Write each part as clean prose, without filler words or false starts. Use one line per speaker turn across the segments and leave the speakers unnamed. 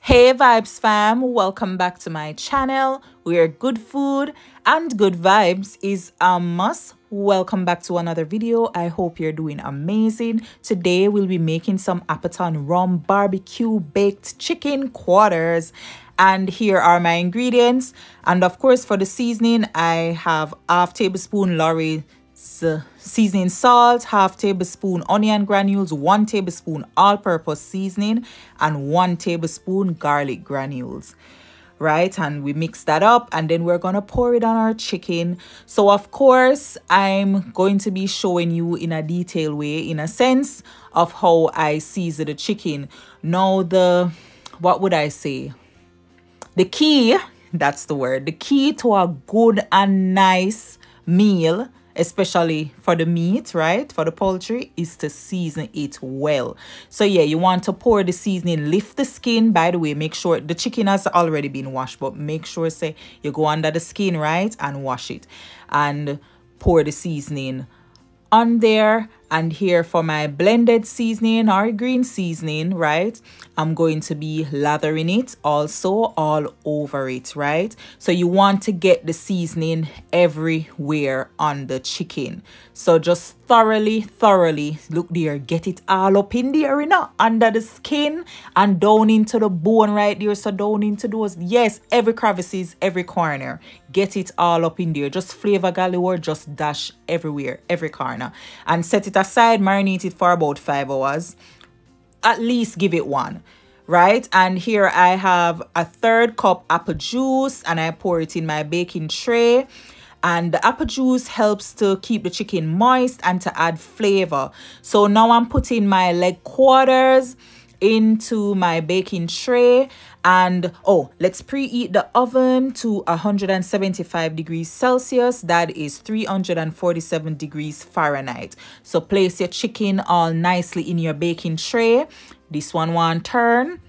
Hey Vybz fam, welcome back to my channel where good food and good vibes is a must. Welcome back to another video. I hope you're doing amazing. Today we'll be making some Appleton Rum Bbq baked chicken quarters. And here are my ingredients. And of course for the seasoning, I have half tablespoon Lorry's seasoning salt, half tablespoon onion granules, 1 tablespoon all-purpose seasoning, and 1 tablespoon garlic granules. Right, and we mix that up and then we're gonna pour it on our chicken. So of course I'm going to be showing you in a detailed way, in a sense, of how I season the chicken. Now what would I say, the key, that's the word, the key to a good and nice meal, especially for the meat, right, for the poultry, is to season it well. So yeah, you want to pour the seasoning, lift the skin. By the way, make sure the chicken has already been washed, but make sure say you go under the skin, right, and wash it and pour the seasoning on there. And here for my blended seasoning or green seasoning, right, I'm going to be lathering it also all over it, right? So you want to get the seasoning everywhere on the chicken. So just thoroughly, look there, get it all up in there, you know, under the skin and down into the bone right there. So down into those, yes, every crevices, every corner, get it all up in there. Just flavor galore, just dash everywhere, every corner, and set it aside, marinate it for about 5 hours. At least give it one, right? And here I have a 1/3 cup apple juice and I pour it in my baking tray. And the apple juice helps to keep the chicken moist and to add flavor. So now I'm putting my leg quarters into my baking tray. And oh, let's preheat the oven to 175 degrees Celsius. That is 347 degrees Fahrenheit. So place your chicken all nicely in your baking tray. This one turn.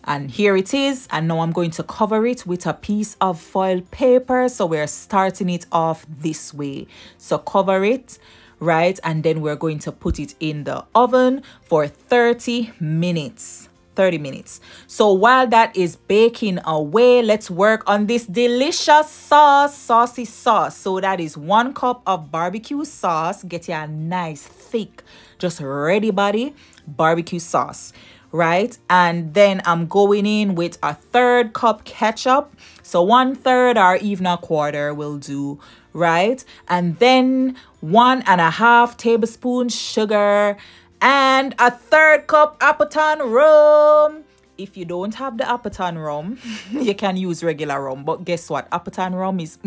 And here it is. And now I'm going to cover it with a piece of foil paper. So we're starting it off this way. So cover it, right? And then we're going to put it in the oven for 30 minutes. 30 minutes. So while that is baking away, let's work on this delicious sauce, saucy sauce. So that is 1 cup of barbecue sauce. Get you a nice thick, just ready body barbecue sauce, right? And then I'm going in with a 1/3 cup ketchup. So 1/3 or even a 1/4 will do, right? And then 1.5 tablespoons sugar and a 1/3 cup Appleton rum. If you don't have the Appleton rum, you can use regular rum. But guess what? Appleton rum is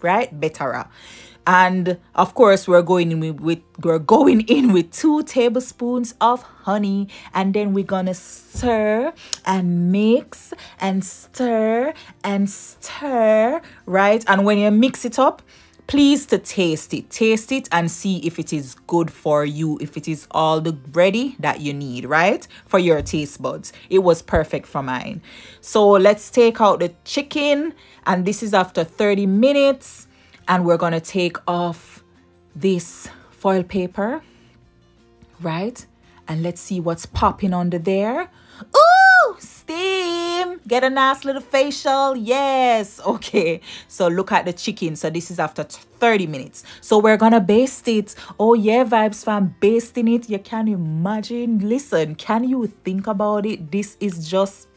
right, better. And of course, we're going in with 2 tablespoons of honey, and then we're gonna stir and mix and stir and stir, right? And when you mix it up, please to taste it and see if it is good for you, if it is all the ready that you need, right, for your taste buds. It was perfect for mine. So let's take out the chicken, and this is after 30 minutes, and we're gonna take off this foil paper, right? And let's see what's popping under there. Ooh, steam! Get a nice little facial. Yes. Okay. So look at the chicken. So this is after 30 minutes. So we're gonna baste it. Oh yeah, Vybz fam, basting it. You can imagine. Listen, can you think about it? This is just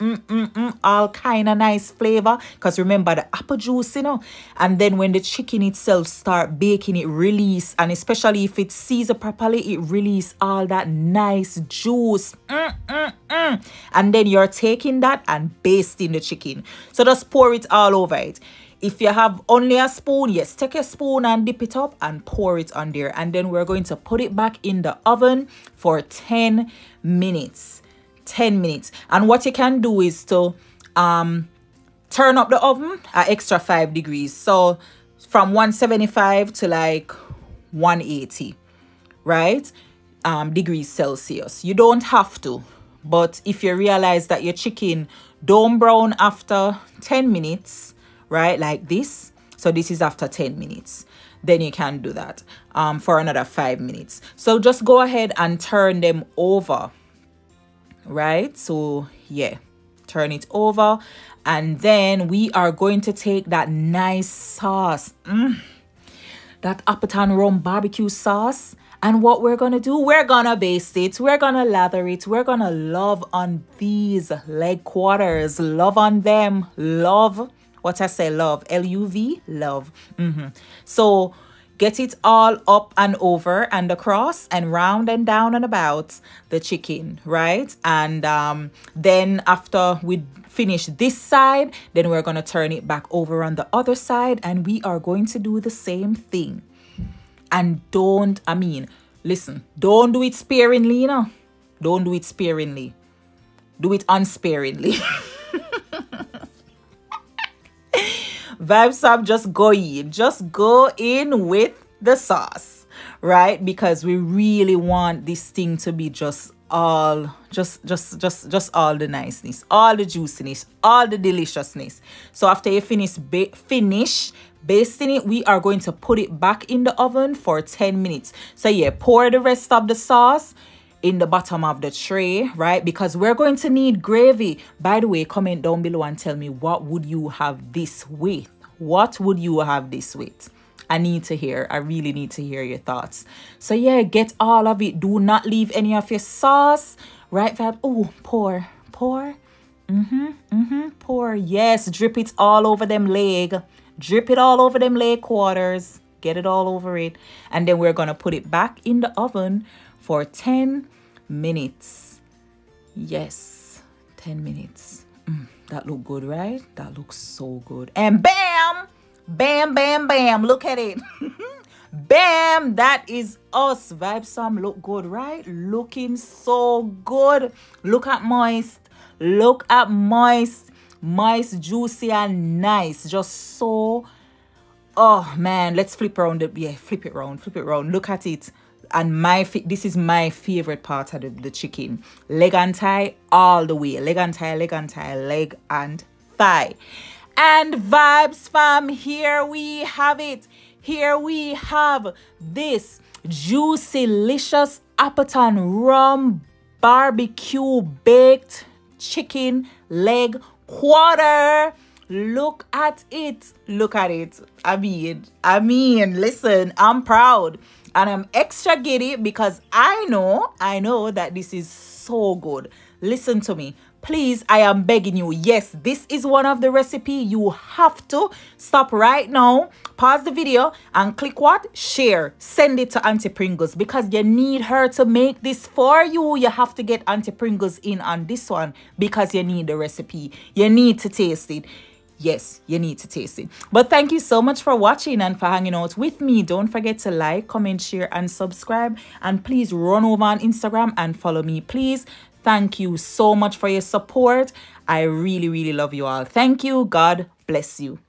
all kind of nice flavor. Because remember the apple juice, you know. And then when the chicken itself start baking, it release. And especially if it's seasoned properly, it release all that nice juice. And then you're taking that and basting the chicken. So just pour it all over it. If you have only a spoon, yes, take a spoon and dip it up and pour it on there. And then we're going to put it back in the oven for 10 minutes. 10 minutes. And what you can do is to turn up the oven an extra 5 degrees. So from 175 to like 180, right? Degrees Celsius. You don't have to. But if you realize that your chicken don't brown after 10 minutes, right, like this, so this is after 10 minutes, then you can do that for another 5 minutes. So just go ahead and turn them over, right? So yeah, turn it over, and then we are going to take that nice sauce, that Appleton Rum Bbq sauce. And what we're gonna do, we're gonna baste it, we're gonna lather it, we're gonna love on these leg quarters, love on them, love, what I say, love, L-U-V, love. So get it all up and over and across and round and down and about the chicken, right? And then after we finish this side, then we're gonna turn it back over on the other side, and we are going to do the same thing. And listen, don't do it sparingly, you know. Don't do it sparingly. Do it unsparingly. Vybz up, just go in. Just go in with the sauce, right? Because we really want this thing to be just all the niceness, all the juiciness, all the deliciousness. So after you finish basting it, we are going to put it back in the oven for 10 minutes. So yeah, pour the rest of the sauce in the bottom of the tray, right? Because we're going to need gravy. By the way, comment down below and tell me, what would you have this with? What would you have this with? I really need to hear your thoughts. So yeah, get all of it. Do not leave any of your sauce, right, Vybz? Oh, pour. Pour. Yes, drip it all over them leg. Drip it all over them leg quarters. Get it all over it. And then we're gonna put it back in the oven for 10 minutes. Yes, 10 minutes. That look good, right? That looks so good. And bam! Bam, bam, bam. Look at it. Bam! That is us. Vybz look good, right? Looking so good. Look at moist. Look at moist. Moist, juicy, and nice. Just so... Oh, man. Let's flip around. Flip it around. Flip it around. Look at it. And this is my favorite part of the chicken. Leg and thigh all the way. Leg and thigh, leg and thigh, leg and thigh. And Vybz fam, here we have it. Here we have this juicy, delicious Appleton Rum Bbq baked chicken leg quarter. Look at it. Look at it. I mean, listen, I'm proud. And I'm extra giddy because I know that this is so good. Listen to me. Please, I am begging you. Yes, this is one of the recipe. You have to stop right now. Pause the video and click what? Share. Send it to Auntie Pringles because you need her to make this for you. You have to get Auntie Pringles in on this one because you need the recipe. You need to taste it. Yes, you need to taste it. But thank you so much for watching and for hanging out with me. Don't forget to like, comment, share, and subscribe. And please run over on Instagram and follow me, please. Thank you so much for your support. I really, really love you all. Thank you. God bless you.